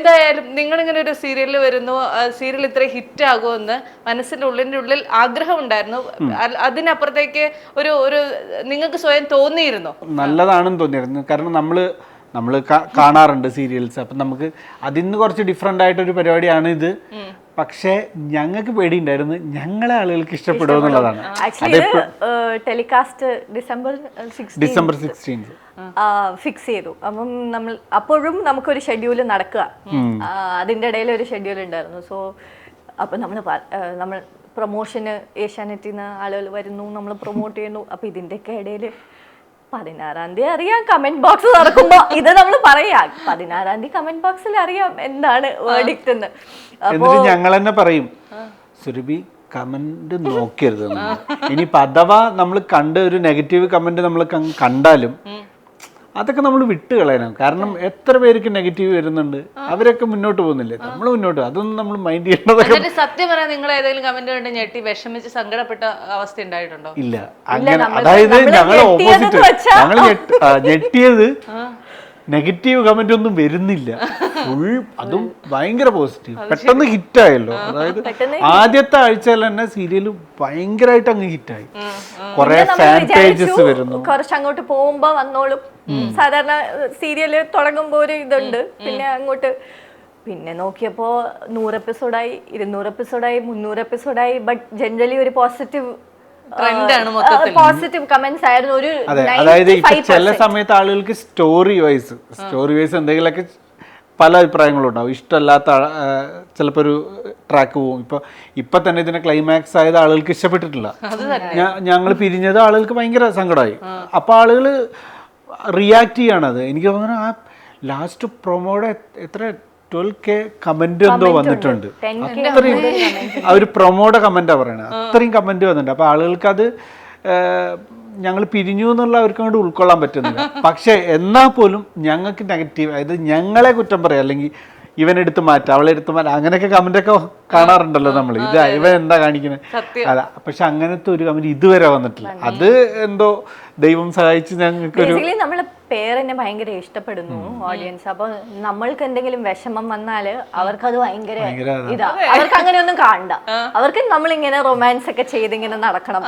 എന്തായാലും നിങ്ങളിങ്ങനെ ഒരു സീരിയലിൽ വരുന്നു, സീരിയൽ ഇത്ര ഹിറ്റ് ആകുമെന്ന് മനസ്സിന്റെ ഉള്ളിൽ ആഗ്രഹം ഉണ്ടായിരുന്നു. അതിനപ്പുറത്തേക്ക് ഒരു ഒരു നിങ്ങൾക്ക് സ്വയം തോന്നിയിരുന്നോ? നല്ലതാണെന്ന് തോന്നിയിരുന്നു. കാരണം നമ്മൾ കാണാറുണ്ട് സീരിയൽസ്, അപ്പം നമുക്ക് അതിന്ന് കുറച്ച് ഡിഫറെൻ്റ് ആയിട്ടൊരു പരിപാടിയാണ് ഇത്. പക്ഷേ ഞങ്ങൾക്ക് പേടിയുണ്ടായിരുന്നു ഞങ്ങളെ ആളുകൾക്ക് ഇഷ്ടപ്പെടുമോ എന്നുള്ളതാണ്. ടെലികാസ്റ്റ് ഡിസംബർ 16 ഫിക്സ് ചെയ്തു. അപ്പം അപ്പോഴും നമുക്കൊരു ഷെഡ്യൂൾ നടക്കുക, അതിൻ്റെ ഇടയിൽ ഒരു ഷെഡ്യൂൾ ഉണ്ടായിരുന്നു. സോ അപ്പം നമ്മൾ പ്രൊമോഷന് ഏഷ്യാനെറ്റിൽ നിന്ന് ആളുകൾ വരുന്നു, നമ്മൾ പ്രൊമോട്ട് ചെയ്യുന്നു. അപ്പം ഇതിൻ്റെയൊക്കെ ഇടയിൽ 16-ാം തീയതി അറിയാം കമന്റ് ബോക്സ് തുറക്കുമ്പോ ഇത് നമ്മൾ പറയാ 16-ാം തീയതി കമന്റ് ബോക്സിൽ അറിയാം എന്താണ് വേർഡിക്റ്റ് എന്ന്. എന്നിട്ട് ഞങ്ങൾ തന്നെ പറയും സുരഭി കമന്റ് നോക്കരുത്. ഇനിയിപ്പോ അഥവാ നമ്മൾ കണ്ട ഒരു നെഗറ്റീവ് കമന്റ് നമ്മൾ കണ്ടാലും അതൊക്കെ നമ്മൾ വിട്ട് കളയണം. കാരണം എത്ര പേർക്ക് നെഗറ്റീവ് വരുന്നുണ്ട്, അവരൊക്കെ മുന്നോട്ട് പോകുന്നില്ലേ, നമ്മൾ മുന്നോട്ട്, അതൊന്നും നമ്മൾ മൈൻഡ് ചെയ്യേണ്ടതൊക്കെ. സത്യം പറയാൻ നിങ്ങൾ ഏതെങ്കിലും കമന്റ് കണ്ട് ഞെട്ടി വിഷമിച്ച് സങ്കടപ്പെട്ട അവസ്ഥ ഉണ്ടായിട്ടുണ്ടോ? ഇല്ല, അങ്ങനെ അതായത് ഞങ്ങൾ ഓപ്പോസിറ്റ്, ഞങ്ങൾ ഞെട്ടിയത് നെഗറ്റീവ് കമന്റ് ഒന്നും വരുന്നില്ല, ഫുൾ അതും ഭയങ്കര പോസിറ്റീവ്. പെട്ടെന്ന് ഹിറ്റായല്ലോ. അതായത് ആദ്യത്തെ ആഴ്ചയിൽ തന്നെ സീരിയൽ ഭയങ്കരമായിട്ട് അങ്ങ് ഹിറ്റായി. കുറെ ഫാൻ പേജസ് വരുന്നു. കുറച്ച് അങ്ങോട്ട് പോകുമ്പോ വന്നോളും. സാധാരണ സീരിയല് തുടങ്ങുമ്പോ ഒരു ഇതുണ്ട്, പിന്നെ അങ്ങോട്ട് പിന്നെ നോക്കിയപ്പോ 100 എപ്പിസോഡായി, 200 എപ്പിസോഡായി, 300 എപ്പിസോഡായി. ബട്ട് ജനറലി ഒരു പോസിറ്റീവ് കമന്റ്സ് ആയിരുന്നു. ഒരു അതായത് ഇപ്പൊ ചില സമയത്ത് ആളുകൾക്ക് സ്റ്റോറി വൈസ് എന്തെങ്കിലുമൊക്കെ പല അഭിപ്രായങ്ങളും ഉണ്ടാവും. ഇഷ്ടമല്ലാത്ത ചിലപ്പോൾ ഒരു ട്രാക്ക് പോകും. ഇപ്പൊ തന്നെ ഇതിന്റെ ക്ലൈമാക്സ് ആയത് ആളുകൾക്ക് ഇഷ്ടപ്പെട്ടിട്ടില്ല. ഞങ്ങൾ പിരിഞ്ഞത് ആളുകൾക്ക് ഭയങ്കര സങ്കടമായി. അപ്പൊ ആളുകൾ റിയാക്ട് ചെയ്യാണത്. എനിക്ക് തോന്നുന്നു ആ ലാസ്റ്റ് പ്രൊമോയുടെ എത്ര 12K കമന്റ് എന്തോ വന്നിട്ടുണ്ട്. അത്രയും ആ ഒരു പ്രൊമോയുടെ കമന്റാ പറയണത്. അത്രയും കമന്റ് വന്നിട്ടുണ്ട്. അപ്പൊ ആളുകൾക്ക് അത് ഞങ്ങൾ പിരിഞ്ഞു എന്നുള്ള അവർക്ക് അങ്ങോട്ട് ഉൾക്കൊള്ളാൻ പറ്റുന്നില്ല. പക്ഷെ എന്നാൽ പോലും ഞങ്ങൾക്ക് നെഗറ്റീവ്, അതായത് ഞങ്ങളെ കുറ്റം പറയാം, അല്ലെങ്കിൽ ഇവനെടുത്ത് മാറ്റാം, അവളെ എടുത്ത് മാറ്റാം, അങ്ങനെയൊക്കെ കമന്റൊക്കെ കാണാറുണ്ടല്ലോ നമ്മൾ. ഇത് ഇവൻ എന്താ കാണിക്കുന്നത്, അല്ല. പക്ഷെ അങ്ങനത്തെ ഒരു കമന്റ് ഇതുവരെ വന്നിട്ടില്ല. അത് എന്തോ ദൈവം സഹായിച്ച് ഞങ്ങൾക്ക് നമ്മളെ പേരെന്നെ ഭയങ്കര ഇഷ്ടപ്പെടുന്നു ഓഡിയൻസ്. അപ്പൊ നമ്മൾക്ക് എന്തെങ്കിലും വിഷമം വന്നാല് അവർക്കത് ഭയങ്കര ഇതാ. അവർക്ക് അങ്ങനെയൊന്നും കാണണ്ട. അവർക്ക് നമ്മളിങ്ങനെ റൊമാൻസ് ഒക്കെ ചെയ്തിങ്ങനെ നടക്കണം.